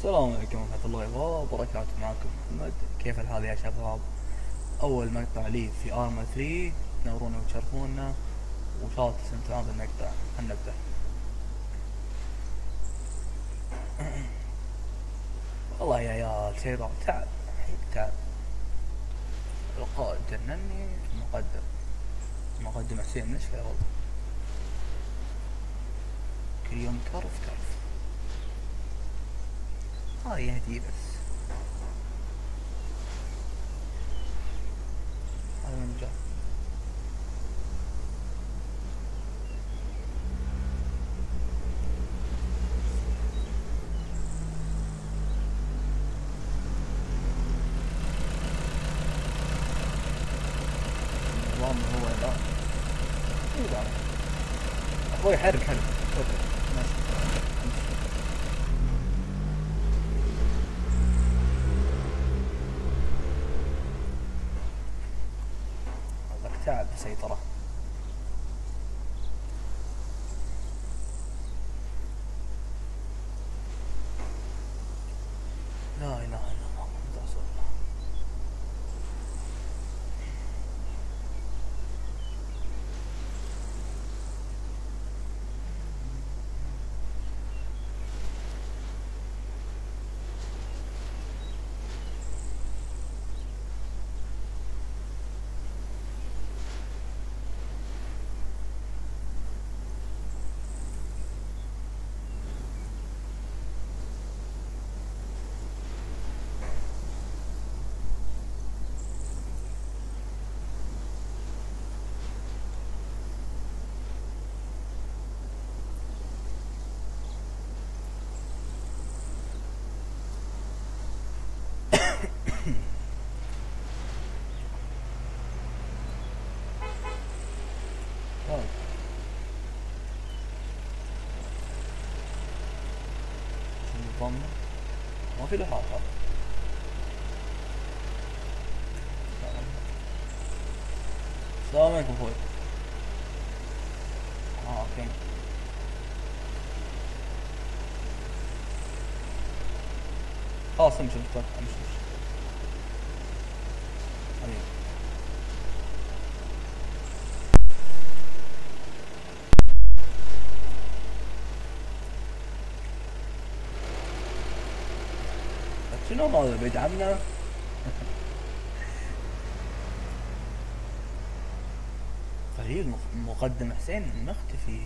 السلام عليكم ورحمة الله وبركاته. معكم محمد. كيف الحال يا شباب؟ أول مقطع لي في ارما 3، تنورونا وتشرفونا وإن شاء الله تستمتعون بالمقطع. هنبدأ. والله يا عيال شي تعب، تعب. القائد جنني. المقدم حسين مشكلة والله، كل يوم كرف. هذه يهدي بس. هذا من جاء. النظام هو لا يبقى. أخوي حرق اوكي ماشي. هذاك تعب سيطرة. لا إله إلا الله محمد رسول الله. طيب. شو نظامنا؟ ما في له حاطة. السلام عليكم اخوي. اوكي. خلاص امشي امشي. حبيبي شنو هذا بيدعمنا؟ غريب، مقدم حسين مختفي.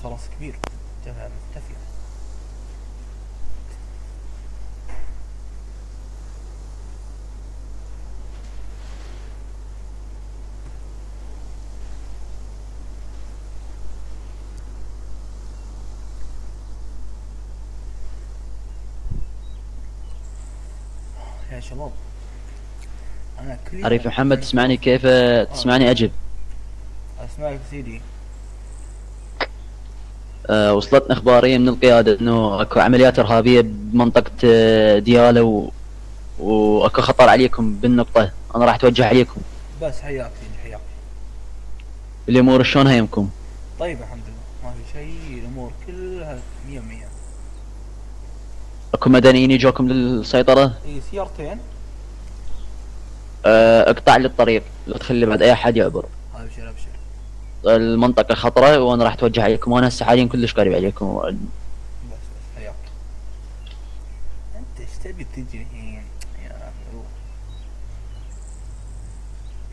راس كبير، جبهة مختفية. يا شباب انا كل عريف محمد، تسمعني كيف؟ تسمعني أجب. اسمعك سيدي. وصلتنا إخبارية من القيادة إنه أكو عمليات إرهابية بمنطقة ديالى وأكو خطر عليكم بالنقطة. أنا راح أتوجه عليكم. بس حياك سيدي حياك. الأمور شلونها يمكم؟ طيب الحمد لله ما في شيء، الامور كلها 100. أكو مدنيين يجوكم للسيطرة؟ اي سيارتين. اقطع لي الطريق، لا تخلي بعد أي أحد يعبر. ابشر. المنطقة خطرة وأنا راح أتوجه عليكم، وأنا هسه حاليا كلش قريب عليكم. بس حياك. انت ايش تبي تجي الحين يا روح؟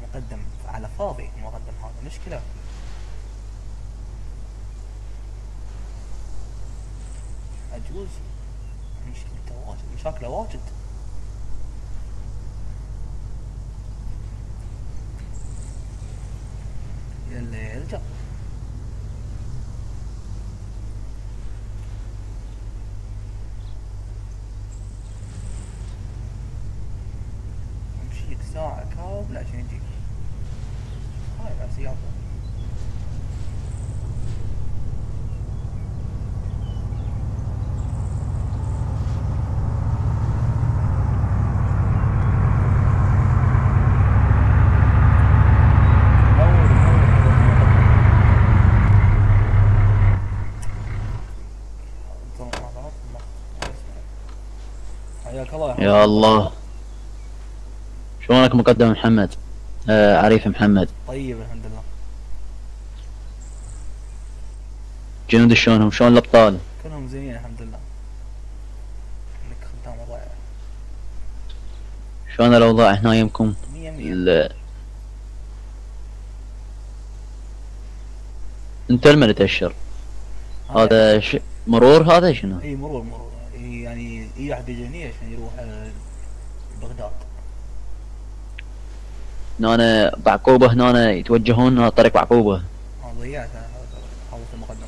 مقدم على فاضي، المقدم هذا مشكلة. عجوز. مشكلته واجد، مشاكله واجد. يلا يرجع. امشيك ساعة كاملة عشان يجيك. هاي سيارة. حياك الله يا الله. شلونك مقدم محمد؟ عريف محمد. طيب الحمد لله. جنود شلونهم؟ شلون الابطال؟ كلهم زينين الحمد لله. انك خدام وضايع. شلون الاوضاع هنا يمكم؟ 100. انت المن تأشر. هذا مرور هذا شنو؟ اي مرور يعني اي احد يجي هني عشان يروح بغداد. هنا بعقوبة، هنا يتوجهون طريق بعقوبة. ضيعت حافظ المقدم.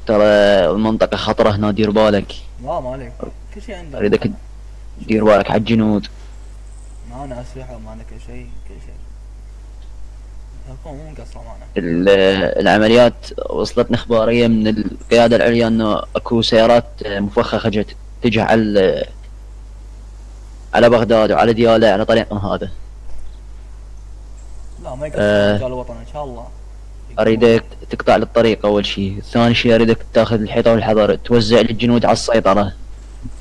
ترى المنطقة خطرة هنا، دير بالك. لا ما عليك، كل شيء عندك. اريدك دير بالك على الجنود. معنا اسلحة ومعنا كل شيء الحكومة مو مقصرة معنا. العمليات وصلتنا اخبارية من القيادة العليا انه اكو سيارات مفخخة جت تجي على بغداد وعلى ديالى على طريقنا هذا. لا ما يقصر رجال الوطن ان شاء الله. اريدك تقطع للطريق اول شيء، ثاني شيء اريدك تاخذ الحيطة والحذر، توزع للجنود على السيطرة،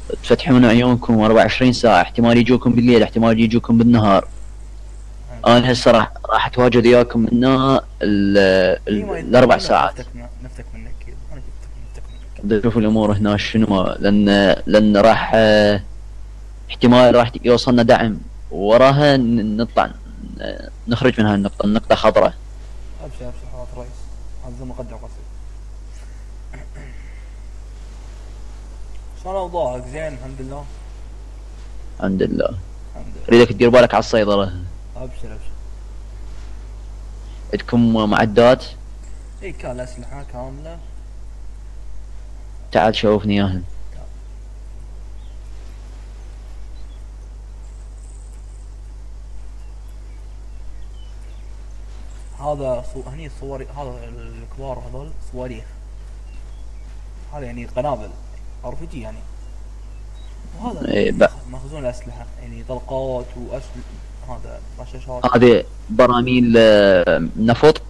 تفتحون عيونكم 24 ساعة، احتمال يجوكم بالليل، احتمال يجوكم بالنهار. انا هسه راح اتواجد وياكم هنا الاربع ساعات. نفتك منك انا نفتك منك. نشوف الامور هنا شنو، لان راح احتمال راح يوصلنا دعم، وراها نطلع نخرج من هالنقطة، النقطة خضراء. ابشر حضرة الرئيس، هذا مقدم قصير. شلون اوضاعك؟ زين الحمد لله. الحمد لله. اريدك تدير بالك على الصيدلة. ابشر. عندكم معدات؟ اي كان اسلحة كاملة. تعال شوفني اياها. هذا هني صوري، هذا الكبار هذول صواريخ، هذا يعني قنابل ار بي جي يعني. وهذا إيه مخزون الاسلحة يعني طلقات هذا رشاشات. هذه براميل نفط.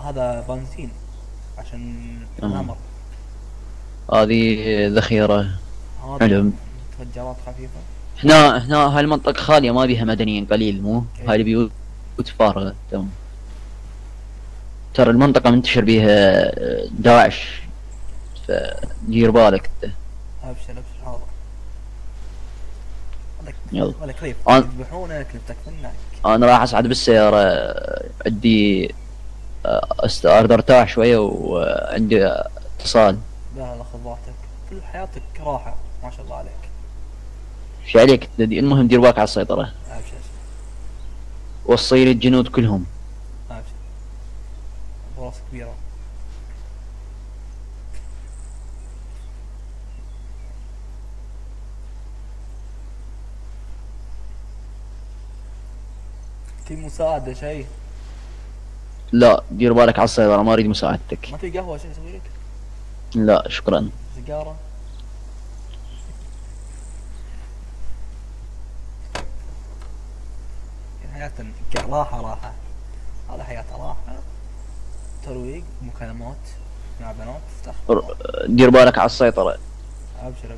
هذا بنزين عشان النمر. هذه ذخيرة. حلو. متفجرات خفيفة. هنا هاي المنطقة خالية، ما بيها مدنيين قليل، مو هاي البيوت فارغة. تمام. ترى المنطقة منتشر بيها داعش، فدير بالك انت. ابشر حاضر. يلا. ولا كيف يذبحونك نفتك منك. انا راح اصعد بالسيارة، عندي اقدر ارتاح شوية وعندي اتصال. لا خذ راحتك، كل حياتك راحة ما شاء الله عليك. ايش عليك؟ المهم دير بالك على السيطرة. ابشر. وصي لي الجنود كلهم. ابشر. فرص كبيرة. في مساعدة شيء؟ لا دير بالك على السيطرة، ما اريد مساعدتك. ما في قهوة شيء اسوي لك؟ لا شكرا. سيجارة؟ حياة راحة. هذا حياة راحة، ترويق، مكالمات مع بنات، دير بالك على السيطرة. ابشر.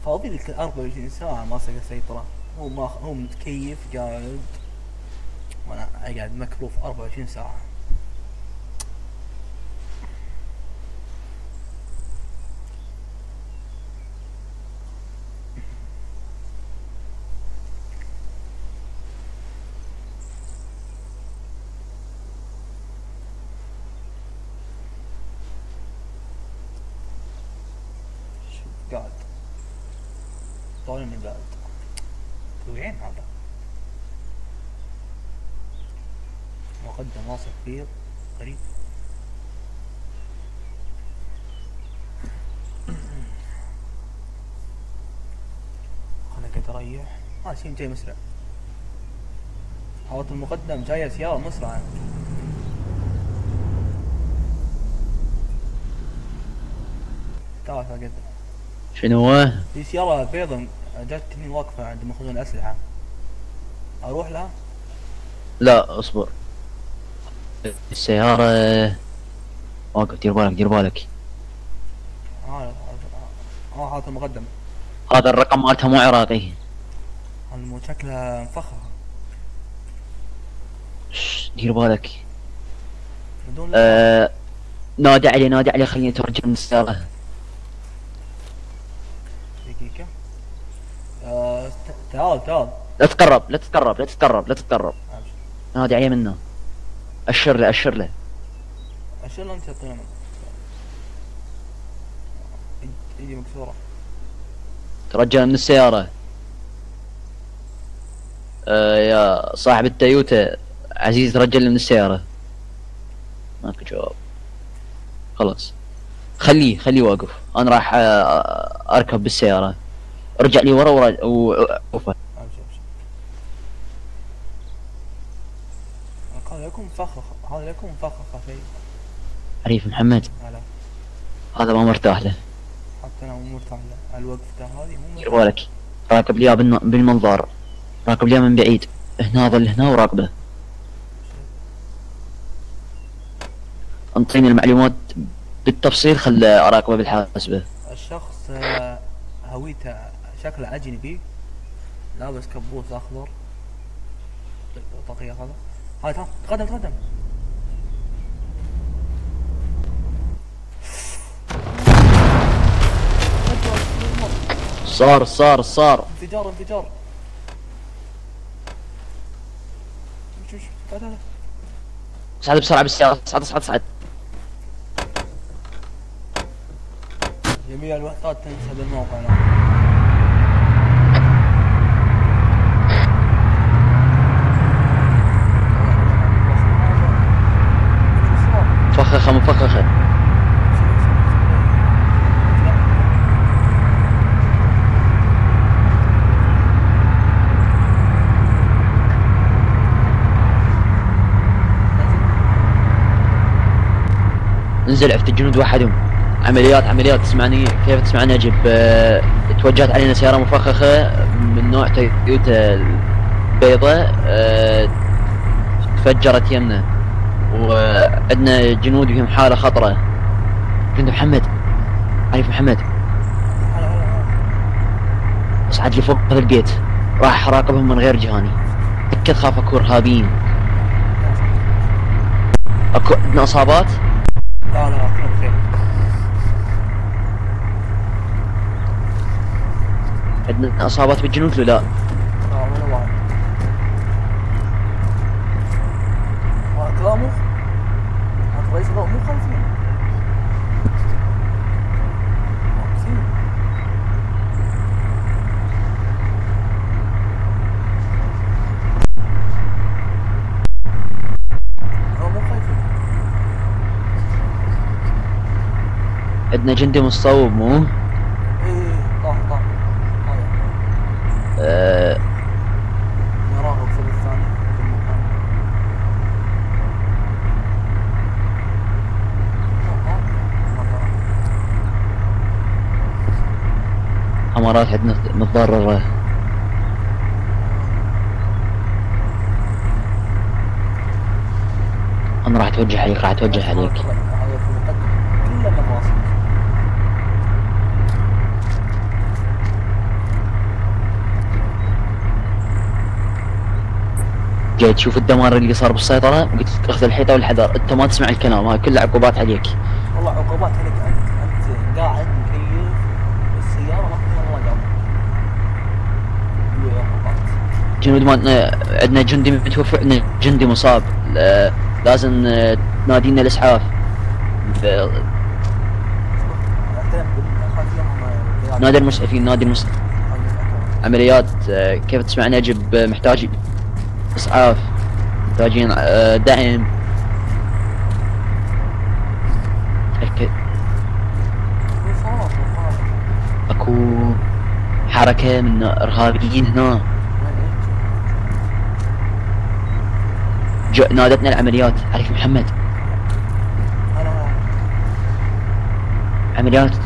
فاضي لك 24 ساعة ماسك السيطرة. هو متكيف قاعد، وانا قاعد مكروف 24 ساعة. قاعد طالعني قاعد وين هذا؟ مقدم واصل كبير غريب. خليك تريح. شيء جاي مسرع. حاوط المقدم جاية سيارة مسرعة. تعال قدم. شنو هو؟ في سيارة بيضة جت هني واقفة عند مخزون الأسلحة، أروح لها؟ لا اصبر، السيارة واقف. دير بالك. هذا المقدم. هذا الرقم مالته مو عراقي. هذا شكله مفخخ. دير بالك. بدون نادي عليه خليني اترجم من السيارة. دقيقة. تعال. لا تتقرب. نادي عليه منه. اشر له. اشيل انت تعطينا. يجي مكسورة. ترجل من السيارة. يا صاحب التويوتا عزيز، ترجل من السيارة. ماكو جواب. خلاص خليه واقف، انا راح اركب بالسيارة. ارجع لي ورا وقفه. هذا يكون مفخخ اخي. عريف محمد. هلا. هذا ما مرتاح له. حتى انا مو مرتاح له، الوقفة هذه مو دير بالك، راكب لي بالمنظار، راكب لي من بعيد، هنا ظل هنا وراقبه. انطيني المعلومات بالتفصيل، خل اراقبه بالحاسبة. الشخص هويته شكله اجنبي، لابس كبوس اخضر. طاقية هذا. هاي تقدم. صار انفجار. شوف تعال. صعد بسرعة بالسيارة، صعد. جميع الوحدات تنسى بالموقع. مفخخة. انزل عفت الجنود وحدهم. عمليات تسمعني كيف تسمعني اجيب. توجهت علينا سيارة مفخخة من نوع تويوتا بيضاء، تفجرت يمنا، وعندنا جنود فيهم حالة خطرة. جند محمد، عارف محمد، اصعد لي فوق هذا البيت، راح اراقبهم من غير جهاني. اكيد خاف اكو ارهابيين. اكو عندنا اصابات؟ لا كلهم بخير. عندنا اصابات بالجنود ولا لا؟ ولا واحد. كلامه هذا رئيس مو خايفين. عندنا جندي مصوب مو؟ ايه طاح. يراقب في الثاني في المكان. حمارات عندنا متضررة. انا راح اتوجه عليك. جاي تشوف الدمار اللي صار بالسيطرة، قلت لك اخذ الحيطة والحذر، انت ما تسمع الكلام، هاي كلها عقوبات عليك. والله عقوبات عليك انت قاعد مكيف بالسيارة ما في والله قاعد. جنود ما عندنا جندي متوفى، عندنا جندي مصاب، لازم تنادينا الاسعاف. نادي المسعفين. عمليات، كيف تسمعني اجب، محتاج اسعاف، محتاجين دعم. اكو حركة من ارهابيين هنا. نادتنا العمليات. عارف محمد، عمليات